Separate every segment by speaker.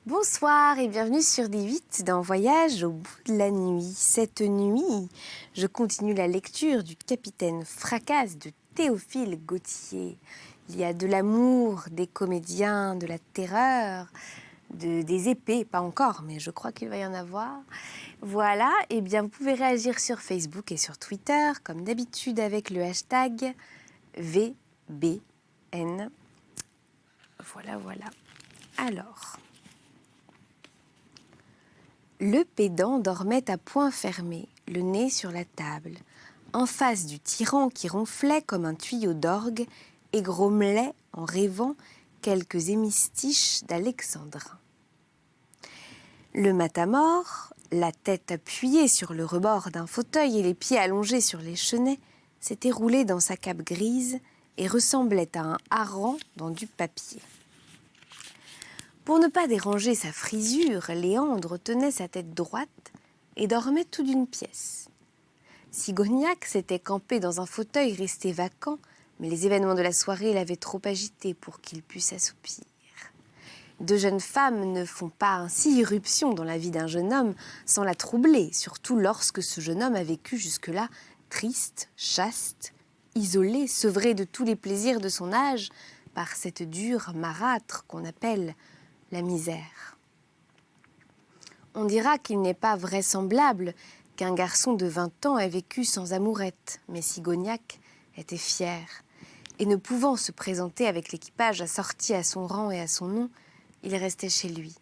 Speaker 1: Bonsoir et bienvenue sur D8 dans Voyage au bout de la nuit. Cette nuit, je continue la lecture du Capitaine Fracasse de Théophile Gautier. Il y a de l'amour, des comédiens, de la terreur, des épées, pas encore, mais je crois qu'il va y en avoir. Voilà, et bien vous pouvez réagir sur Facebook et sur Twitter, comme d'habitude avec le hashtag VBN. Voilà. Alors... Le pédant dormait à poings fermés, le nez sur la table, en face du tyran qui ronflait comme un tuyau d'orgue et grommelait en rêvant quelques hémistiches d'alexandrin. Le matamor, la tête appuyée sur le rebord d'un fauteuil et les pieds allongés sur les chenets, s'était roulé dans sa cape grise et ressemblait à un hareng dans du papier. Pour ne pas déranger sa frisure, Léandre tenait sa tête droite et dormait tout d'une pièce. Sigognac s'était campé dans un fauteuil resté vacant, mais les événements de la soirée l'avaient trop agité pour qu'il pût s'assoupir. Deux jeunes femmes ne font pas ainsi irruption dans la vie d'un jeune homme sans la troubler, surtout lorsque ce jeune homme a vécu jusque-là triste, chaste, isolé, sevré de tous les plaisirs de son âge par cette dure marâtre qu'on appelle la misère. On dira qu'il n'est pas vraisemblable qu'un garçon de 20 ans ait vécu sans amourette, mais Sigognac était fier, et ne pouvant se présenter avec l'équipage assorti à son rang et à son nom, il restait chez lui.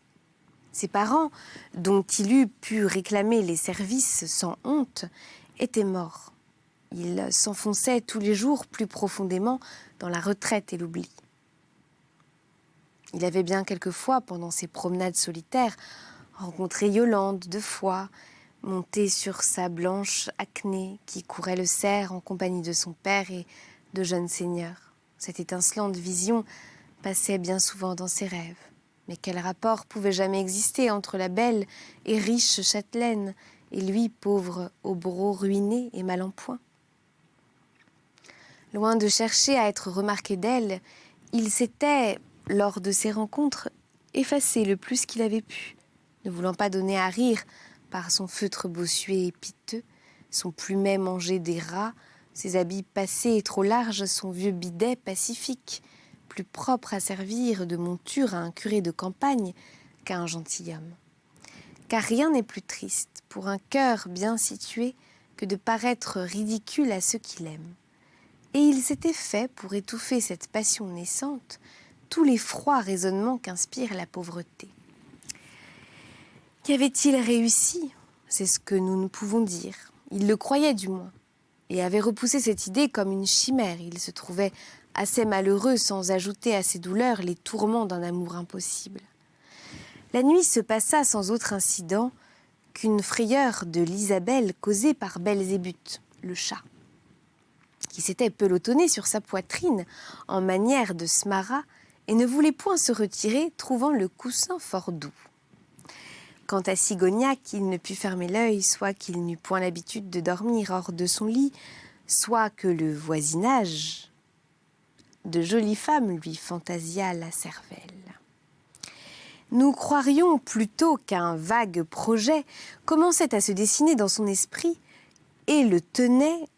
Speaker 1: Ses parents, dont il eût pu réclamer les services sans honte, étaient morts. Il s'enfonçait tous les jours plus profondément dans la retraite et l'oubli. Il avait bien quelquefois, pendant ses promenades solitaires, rencontré Yolande 2 fois, montée sur sa blanche acnée qui courait le cerf en compagnie de son père et de jeunes seigneurs. Cette étincelante vision passait bien souvent dans ses rêves. Mais quel rapport pouvait jamais exister entre la belle et riche châtelaine et lui, pauvre hobereau ruiné et mal en point? Loin de chercher à être remarqué d'elle, il s'était, lors de ces rencontres, effacé le plus qu'il avait pu, ne voulant pas donner à rire par son feutre bossué et piteux, son plumet mangé des rats, ses habits passés et trop larges, son vieux bidet pacifique, plus propre à servir de monture à un curé de campagne qu'à un gentilhomme. Car rien n'est plus triste pour un cœur bien situé que de paraître ridicule à ceux qui l'aiment. Et il s'était fait, pour étouffer cette passion naissante, tous les froids raisonnements qu'inspire la pauvreté. Qu'avait-il réussi? C'est ce que nous ne pouvons dire. Il le croyait du moins, et avait repoussé cette idée comme une chimère. Il se trouvait assez malheureux sans ajouter à ses douleurs les tourments d'un amour impossible. La nuit se passa sans autre incident qu'une frayeur de l'Isabelle causée par Belzébuth, le chat, qui s'était pelotonné sur sa poitrine en manière de smara et ne voulait point se retirer, trouvant le coussin fort doux. Quant à Sigognac, il ne put fermer l'œil, soit qu'il n'eût point l'habitude de dormir hors de son lit, soit que le voisinage de jolies femmes lui fantasia la cervelle. Nous croirions plutôt qu'un vague projet commençait à se dessiner dans son esprit et le tenait...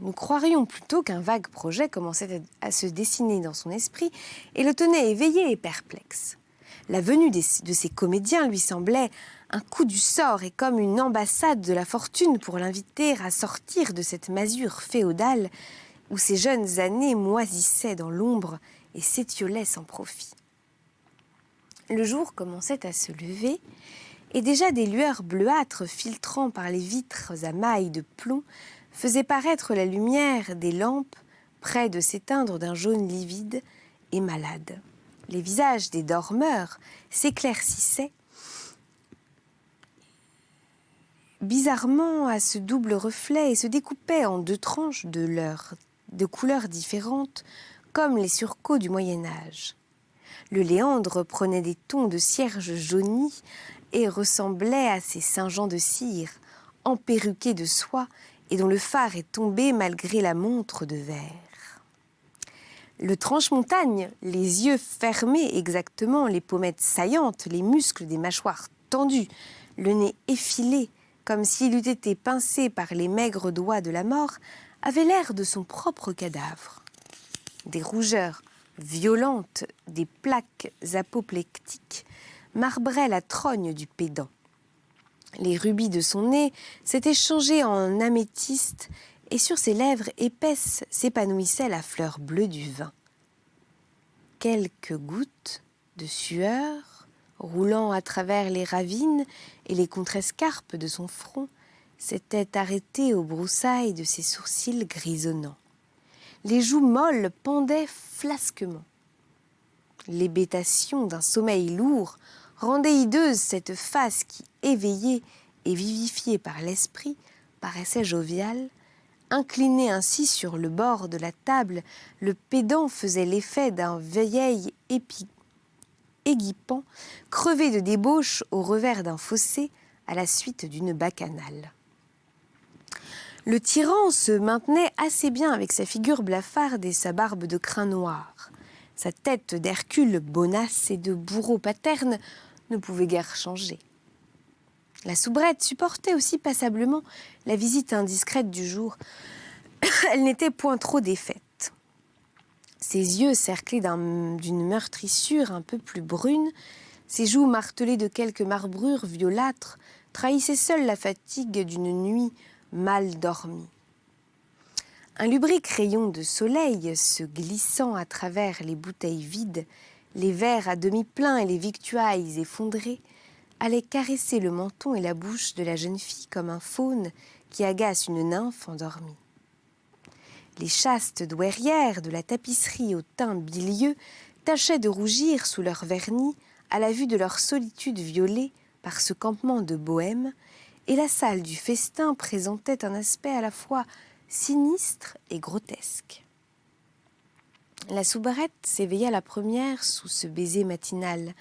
Speaker 1: Nous croirions plutôt qu'un vague projet commençait à se dessiner dans son esprit et le tenait éveillé et perplexe. La venue de ces comédiens lui semblait un coup du sort et comme une ambassade de la fortune pour l'inviter à sortir de cette masure féodale où ses jeunes années moisissaient dans l'ombre et s'étiolaient sans profit. Le jour commençait à se lever et déjà des lueurs bleuâtres filtrant par les vitres à mailles de plomb faisaient paraître la lumière des lampes près de s'éteindre d'un jaune livide et malade. Les visages des dormeurs s'éclaircissaient bizarrement à ce double reflet et se découpaient en 2 tranches de couleurs différentes, comme les surcoats du Moyen-Âge. Le Léandre prenait des tons de cierge jaunis et ressemblait à ces Saint-Jean de cire, emperruqués de soie et dont le phare est tombé malgré la montre de verre. Le tranche-montagne, les yeux fermés exactement, les pommettes saillantes, les muscles des mâchoires tendus, le nez effilé, comme s'il eût été pincé par les maigres doigts de la mort, avait l'air de son propre cadavre. Des rougeurs violentes, des plaques apoplectiques marbraient la trogne du pédant. Les rubis de son nez s'étaient changés en améthyste et sur ses lèvres épaisses s'épanouissait la fleur bleue du vin. Quelques gouttes de sueur, roulant à travers les ravines et les contrescarpes de son front, s'étaient arrêtées aux broussailles de ses sourcils grisonnants. Les joues molles pendaient flasquement. L'hébétation d'un sommeil lourd rendait hideuse cette face qui, éveillée et vivifiée par l'esprit, paraissait joviale. Incliné ainsi sur le bord de la table, le pédant faisait l'effet d'un vieil éguipant, crevé de débauche au revers d'un fossé à la suite d'une bacchanale. Le tyran se maintenait assez bien avec sa figure blafarde et sa barbe de crin noir. Sa tête d'Hercule, bonasse et de bourreau paterne, ne pouvait guère changer. La soubrette supportait aussi passablement la visite indiscrète du jour. Elle n'était point trop défaite. Ses yeux cerclés d'une meurtrissure un peu plus brune, ses joues martelées de quelques marbrures violâtres, trahissaient seules la fatigue d'une nuit mal dormie. Un lubrique rayon de soleil, se glissant à travers les bouteilles vides, les verres à demi pleins et les victuailles effondrées, allait caresser le menton et la bouche de la jeune fille comme un faune qui agace une nymphe endormie. Les chastes douairières de la tapisserie au teint bilieux tâchaient de rougir sous leur vernis à la vue de leur solitude violée par ce campement de bohème, et la salle du festin présentait un aspect à la fois sinistre et grotesque. La soubrette s'éveilla la première sous ce baiser matinal.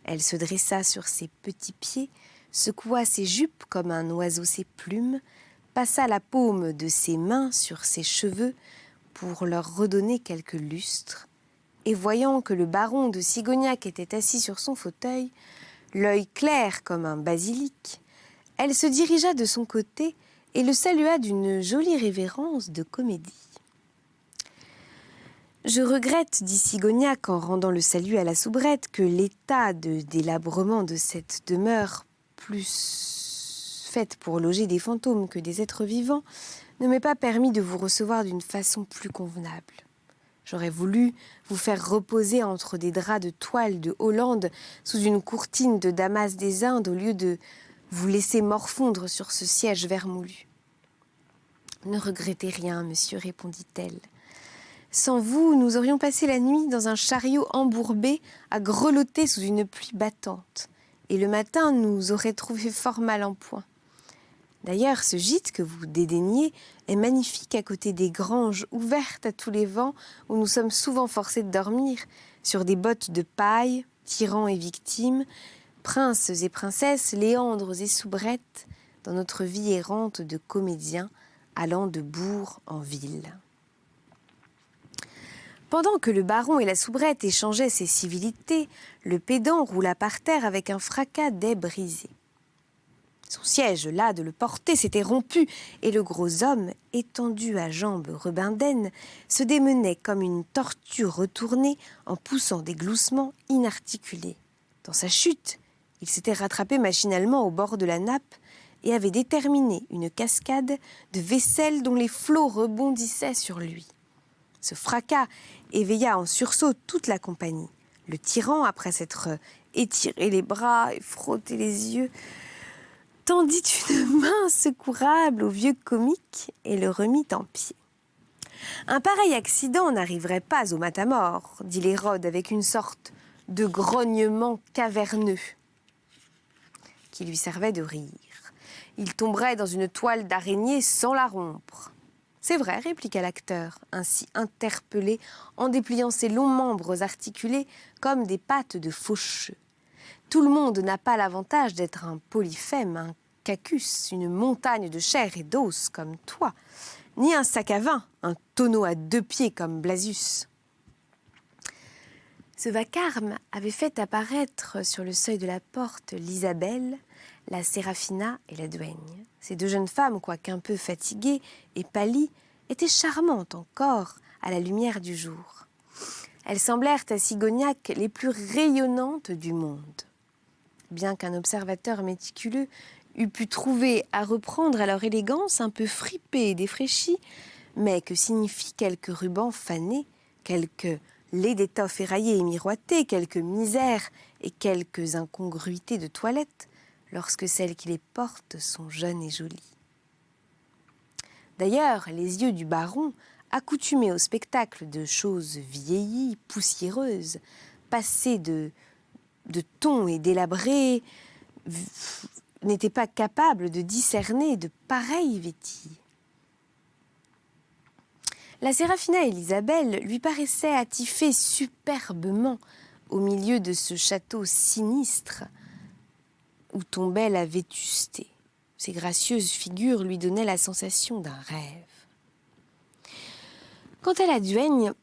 Speaker 1: Elle se dressa sur ses petits pieds, secoua ses jupes comme un oiseau ses plumes, passa la paume de ses mains sur ses cheveux pour leur redonner quelque lustre, et voyant que le baron de Sigognac était assis sur son fauteuil, l'œil clair comme un basilic, elle se dirigea de son côté et le salua d'une jolie révérence de comédie. « Je regrette, dit Sigognac en rendant le salut à la soubrette, que l'état de délabrement de cette demeure, plus faite pour loger des fantômes que des êtres vivants, ne m'ait pas permis de vous recevoir d'une façon plus convenable. J'aurais voulu vous faire reposer entre des draps de toile de Hollande sous une courtine de Damas des Indes au lieu de vous laisser morfondre sur ce siège vermoulu. »« Ne regrettez rien, monsieur, répondit-elle. Sans vous, nous aurions passé la nuit dans un chariot embourbé à grelotter sous une pluie battante. Et le matin nous aurait trouvé fort mal en point. D'ailleurs, ce gîte que vous dédaignez est magnifique à côté des granges ouvertes à tous les vents où nous sommes souvent forcés de dormir, sur des bottes de paille, tyrans et victimes, princes et princesses, léandres et soubrettes, dans notre vie errante de comédiens allant de bourg en ville. » Pendant que le baron et la soubrette échangeaient ces civilités, le pédant roula par terre avec un fracas d'ailes brisées. Son siège, las de le porter, s'était rompu, et le gros homme, étendu à jambes rebindaines, se démenait comme une tortue retournée en poussant des gloussements inarticulés. Dans sa chute, il s'était rattrapé machinalement au bord de la nappe et avait déterminé une cascade de vaisselle dont les flots rebondissaient sur lui. Ce fracas éveilla en sursaut toute la compagnie. Le tyran, après s'être étiré les bras et frotté les yeux, tendit une main secourable au vieux comique et le remit en pied. « Un pareil accident n'arriverait pas au matamor, dit l'Hérode avec une sorte de grognement caverneux qui lui servait de rire. Il tomberait dans une toile d'araignée sans la rompre. C'est vrai, répliqua l'acteur, ainsi interpellé, en dépliant ses longs membres articulés comme des pattes de faucheux. Tout le monde n'a pas l'avantage d'être un polyphème, un cacus, une montagne de chair et d'os comme toi, ni un sac à vin, un tonneau à 2 pieds comme Blasius. Ce vacarme avait fait apparaître sur le seuil de la porte l'Isabelle, la Séraphina et la duègne. Ces deux jeunes femmes, quoiqu'un peu fatiguées et pâlies, étaient charmantes encore à la lumière du jour. Elles semblèrent à Sigognac les plus rayonnantes du monde. Bien qu'un observateur méticuleux eût pu trouver à reprendre à leur élégance un peu fripée et défraîchie, mais que signifient quelques rubans fanés, quelques lait d'étoffe éraillée et miroitée, quelques misères et quelques incongruités de toilette, lorsque celles qui les portent sont jeunes et jolies. D'ailleurs, les yeux du baron, accoutumés au spectacle de choses vieillies, poussiéreuses, passées de tons et délabrées, n'étaient pas capables de discerner de pareilles vêtilles. La Séraphina et l'Isabelle lui paraissaient attifées superbement au milieu de ce château sinistre où tombait la vétusté. Ces gracieuses figures lui donnaient la sensation d'un rêve. Quant à la duègne,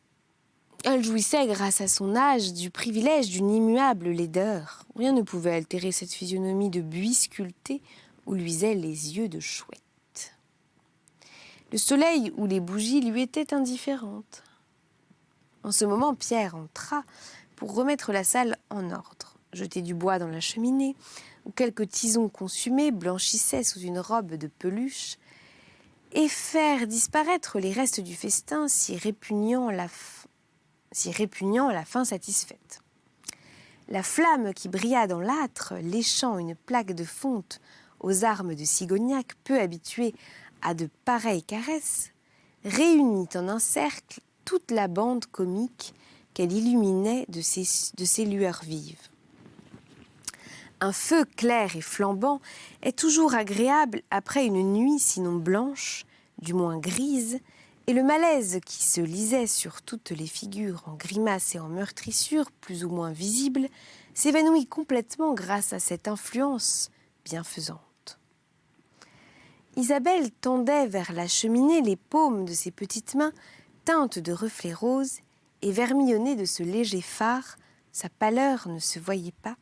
Speaker 1: elle jouissait, grâce à son âge, du privilège d'une immuable laideur. Rien ne pouvait altérer cette physionomie de buis sculpté où luisaient les yeux de chouette. Le soleil ou les bougies lui étaient indifférentes. En ce moment, Pierre entra pour remettre la salle en ordre, jeter du bois dans la cheminée, où quelques tisons consumés blanchissaient sous une robe de peluche, et faire disparaître les restes du festin si répugnant la fin satisfaite. La flamme qui brilla dans l'âtre, léchant une plaque de fonte aux armes de Sigognac, peu habitué à de pareilles caresses, réunit en un cercle toute la bande comique qu'elle illuminait de ses lueurs vives. Un feu clair et flambant est toujours agréable après une nuit sinon blanche, du moins grise, et le malaise qui se lisait sur toutes les figures en grimaces et en meurtrissures plus ou moins visibles s'évanouit complètement grâce à cette influence bienfaisante. Isabelle tendait vers la cheminée les paumes de ses petites mains teintes de reflets roses et vermillonnées de ce léger fard, sa pâleur ne se voyait pas.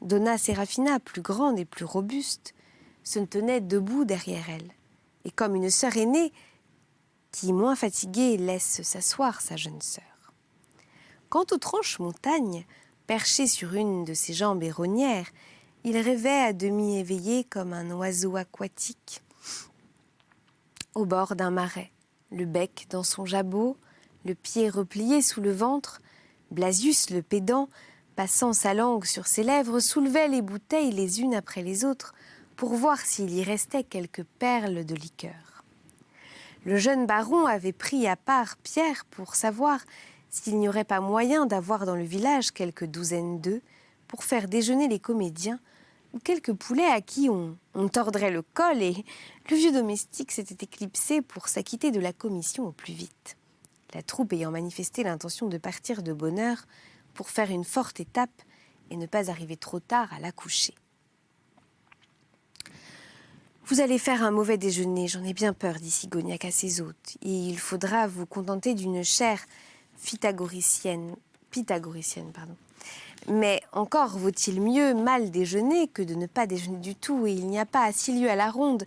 Speaker 1: Donna Séraphina, plus grande et plus robuste, se tenait debout derrière elle, et comme une sœur aînée qui, moins fatiguée, laisse s'asseoir sa jeune sœur. Quant aux tranches montagnes, perché sur une de ses jambes éronnières, il rêvait à demi éveillé comme un oiseau aquatique au bord d'un marais, le bec dans son jabot, le pied replié sous le ventre. Blasius, le pédant, passant sa langue sur ses lèvres, soulevait les bouteilles les unes après les autres pour voir s'il y restait quelques perles de liqueur. Le jeune baron avait pris à part Pierre pour savoir s'il n'y aurait pas moyen d'avoir dans le village quelques douzaines d'œufs pour faire déjeuner les comédiens, ou quelques poulets à qui on tordrait le col, et le vieux domestique s'était éclipsé pour s'acquitter de la commission au plus vite. La troupe ayant manifesté l'intention de partir de bonne heure pour faire une forte étape et ne pas arriver trop tard à l'accoucher. « Vous allez faire un mauvais déjeuner, j'en ai bien peur, dit Sigognac à ses hôtes, et il faudra vous contenter d'une chair pythagoricienne. Mais encore vaut-il mieux mal déjeuner que de ne pas déjeuner du tout, et il n'y a pas à 6 lieues à la ronde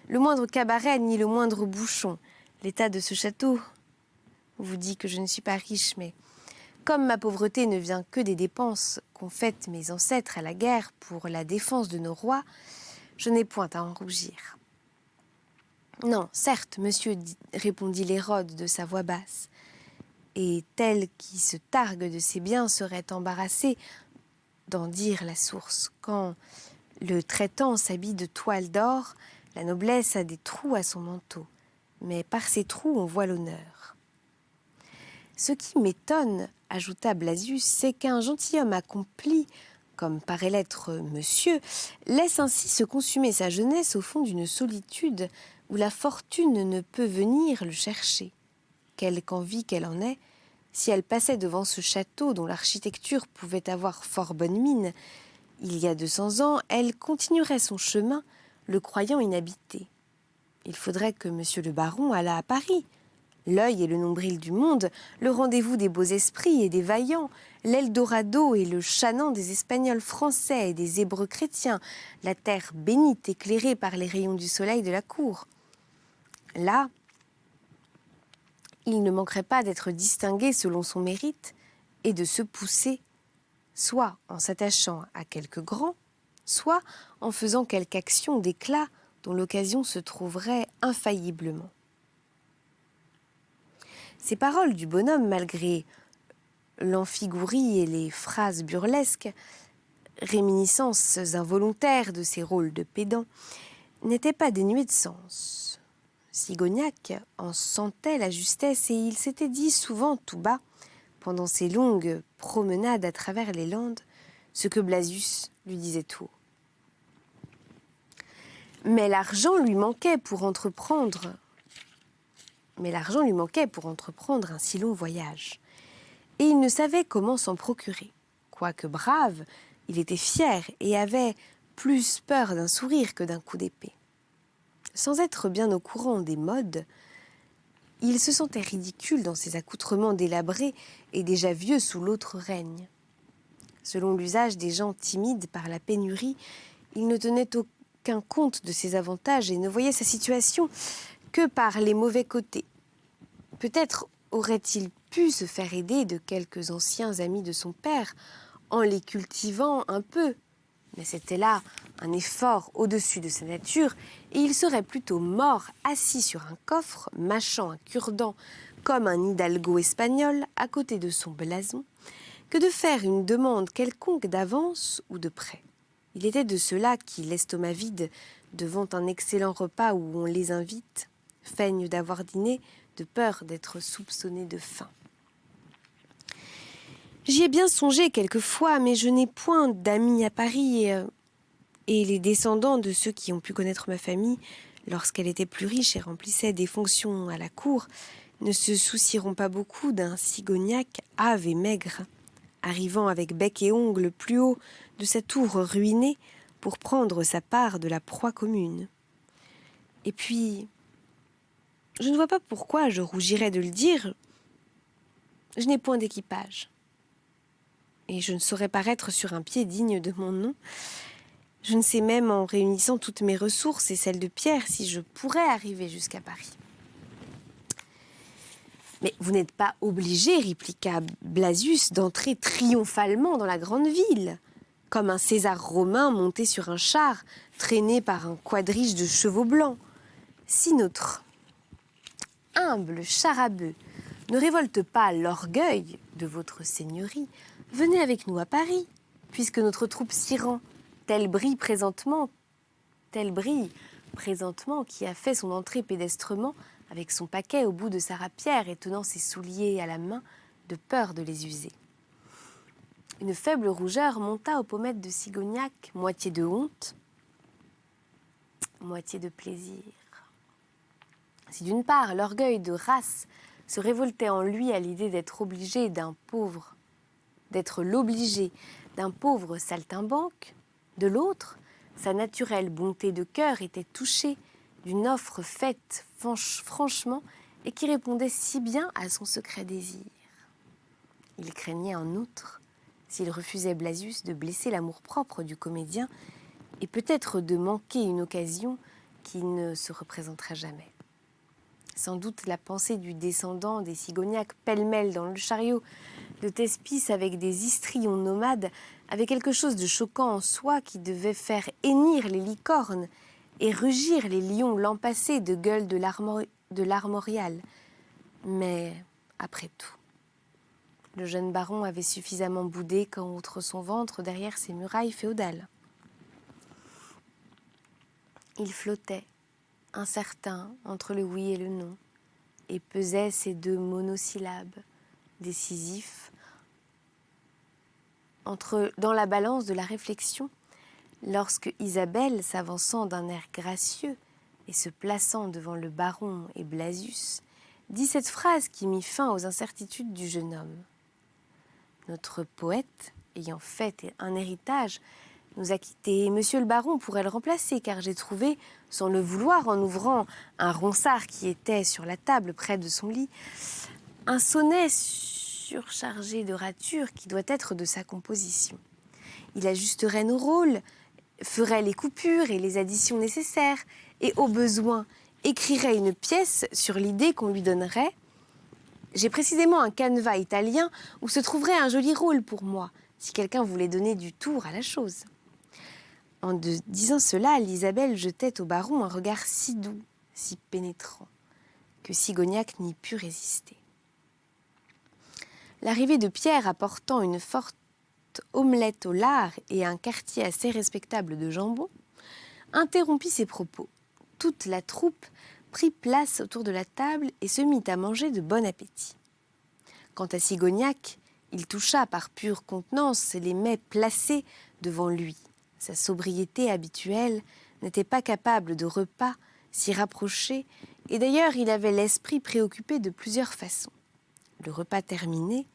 Speaker 1: le moindre cabaret ni le moindre bouchon. L'état de ce château vous dit que je ne suis pas riche, mais comme ma pauvreté ne vient que des dépenses qu'ont faites mes ancêtres à la guerre pour la défense de nos rois, je n'ai point à en rougir. »« Non, certes, monsieur, répondit l'Hérode de sa voix basse, et tel qui se targue de ses biens serait embarrassé d'en dire la source. Quand le traitant s'habille de toile d'or, la noblesse a des trous à son manteau, mais par ces trous on voit l'honneur. Ce qui m'étonne, ajouta Blasius, c'est qu'un gentilhomme accompli, comme paraît l'être monsieur, laisse ainsi se consumer sa jeunesse au fond d'une solitude où la fortune ne peut venir le chercher. Quelque envie qu'elle en ait, si elle passait devant ce château dont l'architecture pouvait avoir fort bonne mine, il y a 200 ans, elle continuerait son chemin, le croyant inhabité. Il faudrait que monsieur le baron allât à Paris, L'œil et le nombril du monde, le rendez-vous des beaux esprits et des vaillants, l'Eldorado et le Chanaan des Espagnols français et des Hébreux chrétiens, la terre bénite éclairée par les rayons du soleil de la cour. Là, il ne manquerait pas d'être distingué selon son mérite et de se pousser, soit en s'attachant à quelque grand, soit en faisant quelque action d'éclat dont l'occasion se trouverait infailliblement. Ces paroles du bonhomme, malgré l'amphigourie et les phrases burlesques, réminiscences involontaires de ses rôles de pédant, n'étaient pas dénuées de sens. Sigognac en sentait la justesse et il s'était dit souvent tout bas, pendant ses longues promenades à travers les landes, ce que Blasius lui disait tout haut. Mais l'argent lui manquait pour entreprendre un si long voyage. Et il ne savait comment s'en procurer. Quoique brave, il était fier et avait plus peur d'un sourire que d'un coup d'épée. Sans être bien au courant des modes, il se sentait ridicule dans ses accoutrements délabrés et déjà vieux sous l'autre règne. Selon l'usage des gens timides par la pénurie, il ne tenait aucun compte de ses avantages et ne voyait sa situation que par les mauvais côtés. Peut-être aurait-il pu se faire aider de quelques anciens amis de son père en les cultivant un peu, mais c'était là un effort au-dessus de sa nature et il serait plutôt mort assis sur un coffre, mâchant un cure-dent comme un hidalgo espagnol à côté de son blason, que de faire une demande quelconque d'avance ou de prêt. Il était de ceux-là qui, l'estomac vide, devant un excellent repas où on les invite, feignent d'avoir dîné de peur d'être soupçonnés de faim. J'y ai bien songé quelquefois, mais je n'ai point d'amis à Paris et les descendants de ceux qui ont pu connaître ma famille, lorsqu'elle était plus riche et remplissait des fonctions à la cour, ne se soucieront pas beaucoup d'un Sigognac hâve et maigre, arrivant avec bec et ongles plus haut de sa tour ruinée pour prendre sa part de la proie commune. Et puis, je ne vois pas pourquoi je rougirais de le dire, je n'ai point d'équipage. Et je ne saurais paraître sur un pied digne de mon nom. Je ne sais même, en réunissant toutes mes ressources et celles de Pierre, si je pourrais arriver jusqu'à Paris. Mais vous n'êtes pas obligé, répliqua Blasius, d'entrer triomphalement dans la grande ville, comme un César romain monté sur un char, traîné par un quadrige de chevaux blancs. Si notre humble char à bœuf ne révolte pas l'orgueil de votre seigneurie, venez avec nous à Paris, puisque notre troupe s'y rend, tel brille présentement qui a fait son entrée pédestrement avec son paquet au bout de sa rapière et tenant ses souliers à la main de peur de les user. Une faible rougeur monta aux pommettes de Sigognac, moitié de honte, moitié de plaisir. Si d'une part l'orgueil de race se révoltait en lui à l'idée d'être l'obligé d'un pauvre saltimbanque, de l'autre, sa naturelle bonté de cœur était touchée d'une offre faite franchement et qui répondait si bien à son secret désir. Il craignait en outre, s'il refusait Blasius, de blesser l'amour-propre du comédien et peut-être de manquer une occasion qui ne se représentera jamais. Sans doute la pensée du descendant des Sigognac pêle-mêle dans le chariot de Thespis avec des histrions nomades avait quelque chose de choquant en soi qui devait faire hennir les licornes et rugir les lions lampassés de gueule de l'armorial. Mais après tout, le jeune baron avait suffisamment boudé contre son ventre derrière ses murailles féodales. Il flottait, incertain entre le oui et le non, et pesait ces deux monosyllabes décisifs dans la balance de la réflexion, lorsque Isabelle, s'avançant d'un air gracieux et se plaçant devant le baron et Blasius, dit cette phrase qui mit fin aux incertitudes du jeune homme. Notre poète, ayant fait un héritage, nous a quittés. Monsieur le baron pourrait le remplacer, car j'ai trouvé, sans le vouloir, en ouvrant un ronsard qui était sur la table près de son lit, un sonnet surchargé de ratures qui doit être de sa composition. Il ajusterait nos rôles, ferait les coupures et les additions nécessaires, et au besoin écrirait une pièce sur l'idée qu'on lui donnerait. J'ai précisément un canevas italien où se trouverait un joli rôle pour moi, si quelqu'un voulait donner du tour à la chose. En disant cela, l'Isabelle jetait au baron un regard si doux, si pénétrant, que Sigognac n'y put résister. L'arrivée de Pierre apportant une forte omelette au lard et un quartier assez respectable de jambon interrompit ses propos. Toute la troupe prit place autour de la table et se mit à manger de bon appétit. Quant à Sigognac, il toucha par pure contenance les mets placés devant lui. Sa sobriété habituelle n'était pas capable de repas si rapprochés, et d'ailleurs il avait l'esprit préoccupé de plusieurs façons. Le repas terminé,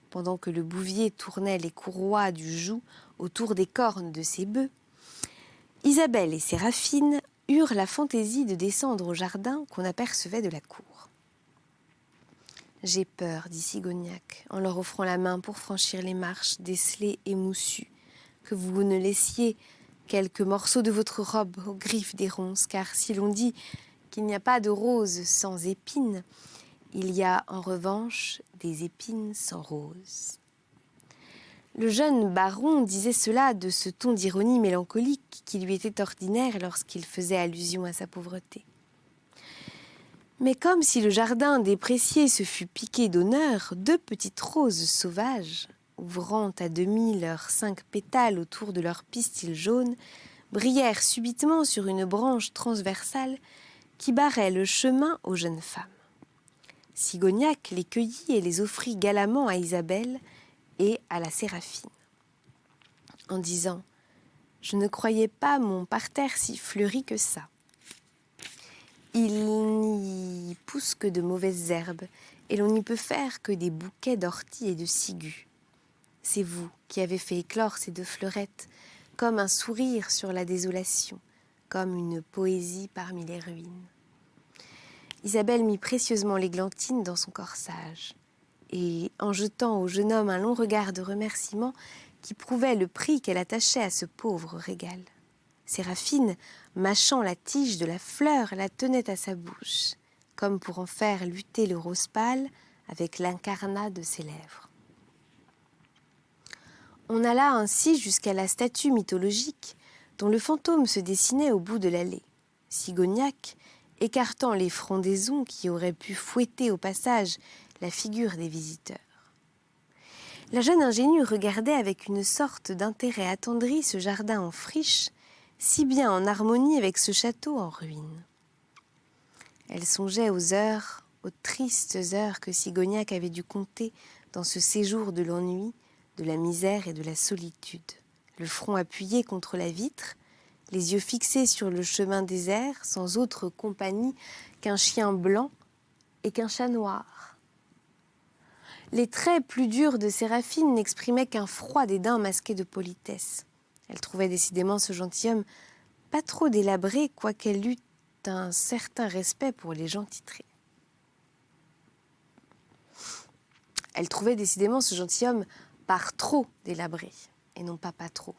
Speaker 1: pendant que le bouvier tournait les courroies du joug autour des cornes de ses bœufs, Isabelle et Séraphine eurent la fantaisie de descendre au jardin qu'on apercevait de la cour. « J'ai peur, dit Sigognac, en leur offrant la main pour franchir les marches décelées et moussues, que vous ne laissiez quelques morceaux de votre robe aux griffes des ronces, car si l'on dit qu'il n'y a pas de roses sans épines, il y a en revanche des épines sans roses. » Le jeune baron disait cela de ce ton d'ironie mélancolique qui lui était ordinaire lorsqu'il faisait allusion à sa pauvreté. Mais comme si le jardin déprécié se fût piqué d'honneur, 2 petites roses sauvages, ouvrant à demi leurs 5 pétales autour de leur pistil jaune, brillèrent subitement sur une branche transversale qui barrait le chemin aux jeunes femmes. Sigognac les cueillit et les offrit galamment à Isabelle et à la Séraphine, en disant « Je ne croyais pas mon parterre si fleuri que ça. Il n'y pousse que de mauvaises herbes, et l'on n'y peut faire que des bouquets d'orties et de ciguës. C'est vous qui avez fait éclore ces 2 fleurettes, comme un sourire sur la désolation, comme une poésie parmi les ruines. » Isabelle mit précieusement l'églantine dans son corsage, et en jetant au jeune homme un long regard de remerciement qui prouvait le prix qu'elle attachait à ce pauvre régal. Séraphine, mâchant la tige de la fleur, la tenait à sa bouche, comme pour en faire lutter le rose pâle avec l'incarnat de ses lèvres. On alla ainsi jusqu'à la statue mythologique dont le fantôme se dessinait au bout de l'allée. Sigognac, écartant les frondaisons qui auraient pu fouetter au passage la figure des visiteurs. La jeune ingénue regardait avec une sorte d'intérêt attendri ce jardin en friche, si bien en harmonie avec ce château en ruine. Elle songeait aux tristes heures que Sigognac avait dû compter dans ce séjour de l'ennui, de la misère et de la solitude, le front appuyé contre la vitre, les yeux fixés sur le chemin désert, sans autre compagnie qu'un chien blanc et qu'un chat noir. Les traits plus durs de Séraphine n'exprimaient qu'un froid dédain masqué de politesse. Elle trouvait décidément ce gentilhomme pas trop délabré, quoiqu'elle eût un certain respect pour les gens titrés. Elle trouvait décidément ce gentilhomme par trop délabré, et non pas trop.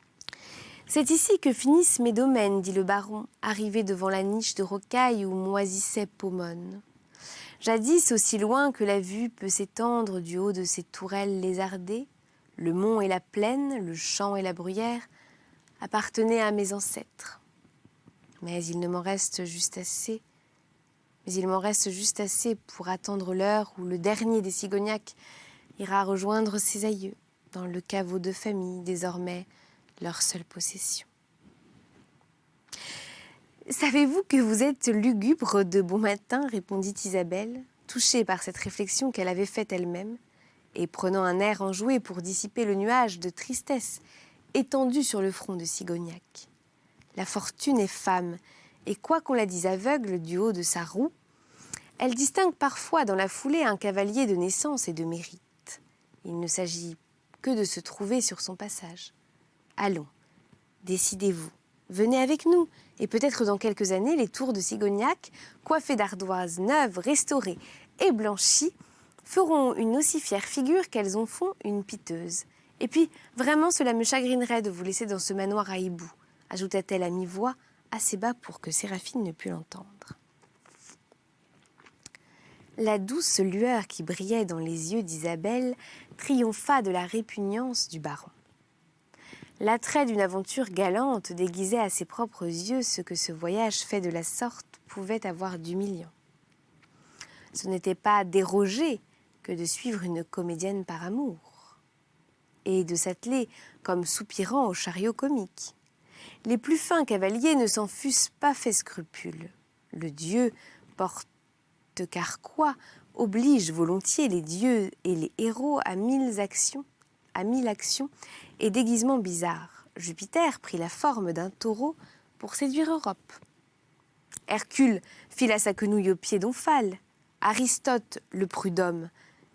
Speaker 1: « C'est ici que finissent mes domaines, dit le baron, arrivé devant la niche de rocaille où moisissait Pomone. Jadis, aussi loin que la vue peut s'étendre du haut de ces tourelles lézardées, le mont et la plaine, le champ et la bruyère appartenaient à mes ancêtres. Mais il m'en reste juste assez pour attendre l'heure où le dernier des Sigognac ira rejoindre ses aïeux dans le caveau de famille, désormais leur seule possession. » « Savez-vous que vous êtes lugubre de bon matin ?» répondit Isabelle, touchée par cette réflexion qu'elle avait faite elle-même, et prenant un air enjoué pour dissiper le nuage de tristesse étendu sur le front de Sigognac. La fortune est femme, et quoi qu'on la dise aveugle du haut de sa roue, elle distingue parfois dans la foulée un cavalier de naissance et de mérite. Il ne s'agit que de se trouver sur son passage. Allons, Décidez-vous, venez avec nous, et peut-être dans quelques années, les tours de Sigognac, coiffées d'ardoises neuves, restaurées et blanchies, feront une aussi fière figure qu'elles en font une piteuse. Et puis, vraiment, cela me chagrinerait de vous laisser dans ce manoir à hibou, ajouta-t-elle à mi-voix, assez bas pour que Séraphine ne pût l'entendre. La douce lueur qui brillait dans les yeux d'Isabelle triompha de la répugnance du baron. L'attrait d'une aventure galante déguisait à ses propres yeux ce que ce voyage fait de la sorte pouvait avoir d'humiliant. Ce n'était pas déroger que de suivre une comédienne par amour et de s'atteler comme soupirant au chariot comique. Les plus fins cavaliers ne s'en fussent pas fait scrupule. Le dieu porte-carquois oblige volontiers les dieux et les héros à mille actions et déguisements bizarres. Jupiter prit la forme d'un taureau pour séduire Europe. Hercule fila sa quenouille au pied d'Omphale. Aristote, le prud'homme,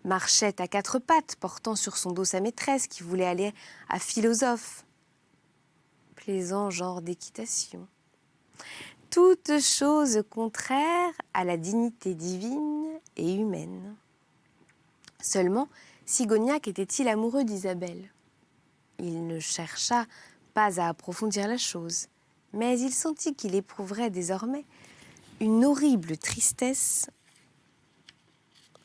Speaker 1: marchait à quatre pattes, portant sur son dos sa maîtresse qui voulait aller à Philosophe. Plaisant genre d'équitation. Toutes choses contraires à la dignité divine et humaine. Seulement, Sigognac était-il amoureux d'Isabelle ? Il ne chercha pas à approfondir la chose, mais il sentit qu'il éprouverait désormais une horrible tristesse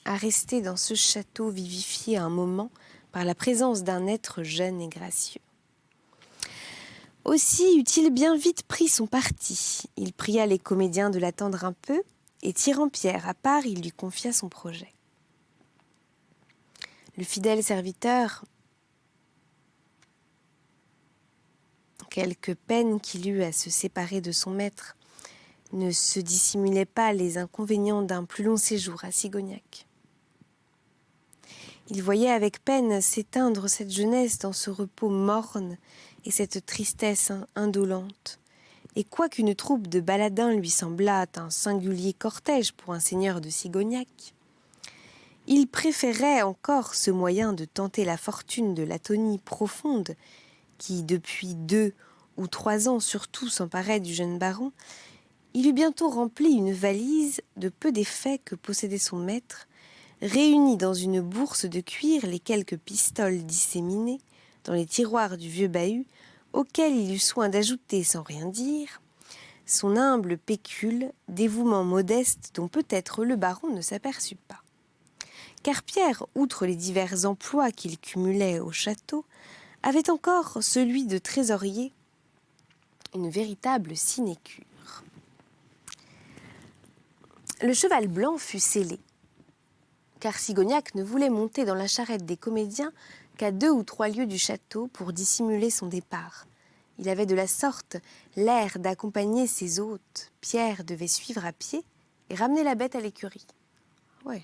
Speaker 1: à rester dans ce château vivifié un moment par la présence d'un être jeune et gracieux. Aussi eut-il bien vite pris son parti. Il pria les comédiens de l'attendre un peu, et tirant Pierre à part, il lui confia son projet. Le fidèle serviteur, quelque peine qu'il eût à se séparer de son maître, ne se dissimulait pas les inconvénients d'un plus long séjour à Sigognac. Il voyait avec peine s'éteindre cette jeunesse dans ce repos morne et cette tristesse indolente. Et quoiqu'une troupe de baladins lui semblât un singulier cortège pour un seigneur de Sigognac, il préférait encore ce moyen de tenter la fortune de l'atonie profonde qui, depuis 2 ou 3 ans surtout, s'emparait du jeune baron. Il eut bientôt rempli une valise de peu d'effets que possédait son maître, réunit dans une bourse de cuir les quelques pistoles disséminées dans les tiroirs du vieux bahut, auquel il eut soin d'ajouter sans rien dire son humble pécule, dévouement modeste dont peut-être le baron ne s'aperçut pas. Car Pierre, outre les divers emplois qu'il cumulait au château, avait encore celui de trésorier, une véritable sinécure. Le cheval blanc fut scellé, car Sigognac ne voulait monter dans la charrette des comédiens qu'à 2 ou 3 lieues du château pour dissimuler son départ. Il avait de la sorte l'air d'accompagner ses hôtes. Pierre devait suivre à pied et ramener la bête à l'écurie. Ouais.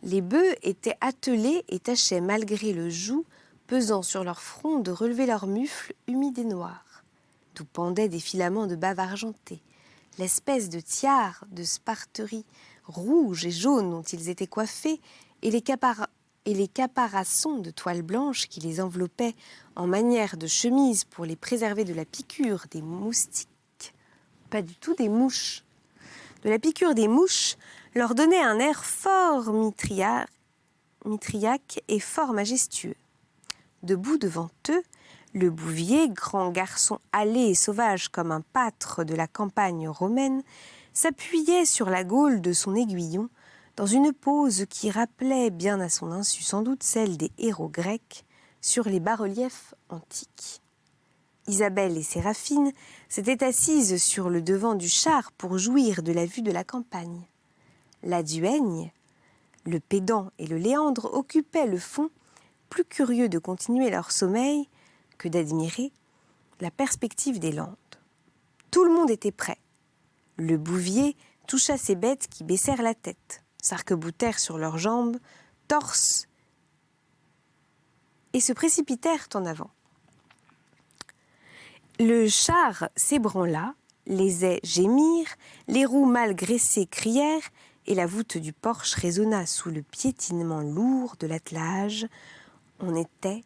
Speaker 1: Les bœufs étaient attelés et tâchaient, malgré le joug pesant sur leur front, de relever leurs mufles humides et noirs, d'où pendaient des filaments de bave argentée, l'espèce de tiare de sparterie rouge et jaune dont ils étaient coiffés, et les caparaçons de toile blanche qui les enveloppaient en manière de chemise pour les préserver de la piqûre des moustiques. Pas du tout des mouches. De la piqûre des mouches leur donnait un air fort mitriaque et fort majestueux. Debout devant eux, le bouvier, grand garçon hâlé et sauvage comme un pâtre de la campagne romaine, s'appuyait sur la gaule de son aiguillon dans une pose qui rappelait, bien à son insu sans doute, celle des héros grecs sur les bas-reliefs antiques. Isabelle et Séraphine s'étaient assises sur le devant du char pour jouir de la vue de la campagne. La duègne, le pédant et le léandre occupaient le fond, plus curieux de continuer leur sommeil que d'admirer la perspective des Landes. Tout le monde était prêt. Le bouvier toucha ces bêtes qui baissèrent la tête, s'arc-boutèrent sur leurs jambes, torses, et se précipitèrent en avant. Le char s'ébranla, les ais gémirent, les roues mal graissées crièrent, et la voûte du porche résonna sous le piétinement lourd de l'attelage. On était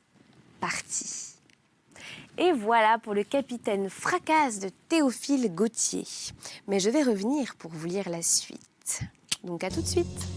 Speaker 1: parti. Et voilà pour le capitaine Fracasse de Théophile Gautier. Mais je vais revenir pour vous lire la suite. Donc à tout de suite.